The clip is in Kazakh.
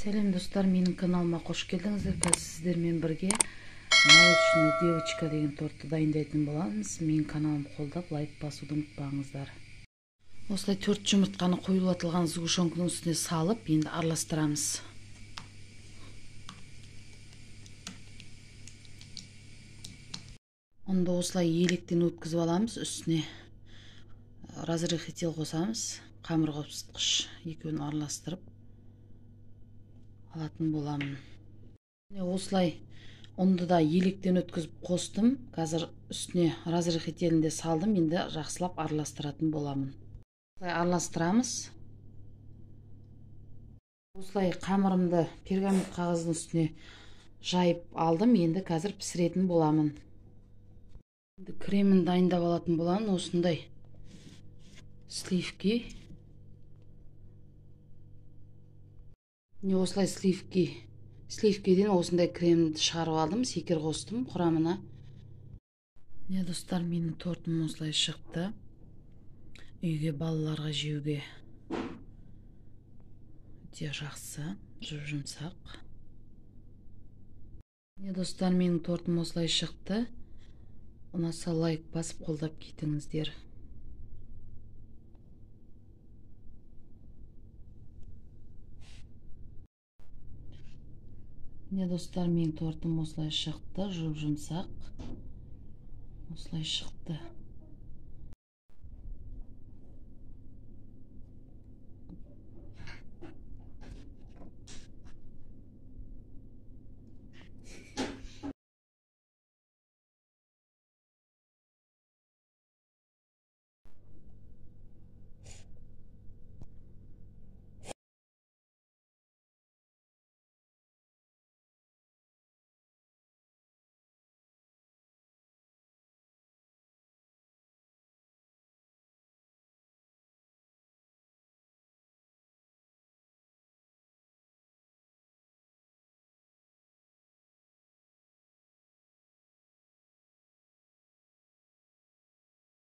Сәлем достар, менің каналыма қош келдіңіздер. Қазір сіздермен бірге молочная девочка деген тортты дайындайтын боламыз. Менің каналымды қолдап лайк басуды ұмытпаңыздар. Осылай 4 жұмыртқаны қойылатылған сгущенканың үстіне салып, енді араластырамыз. Онда осылай електен өткізіп аламыз, үстіне разрыхлитель қосамыз, қамыр қопсытқыш екеуін араластырып алатын боламын. Осылай онды да електен өткізіп қостым. Қазір үстіне разрыхлителінде салдым, енді жақсылап араластыратын боламын. Осылай араластырамыз. Осылай қамырымды пергамент қағаздың үстіне жайып алдым, енді қазір пісіретін боламын. Енді кремін дайындап алатын боламын. Осындай сливки. Осылай сливкеден осындай кремді шығарып алдым, секер қостым құрамына. Достар, менің тортым осылай шықты. Үйге балаларға жеуге өте жақсы, жұмсақ. Достар, менің тортым осылай шықты. Ұнаса лайк басып қолдап кетіңіздер. Достар, менің тортым осылай шықты, жұмсақ. Осылай шықты.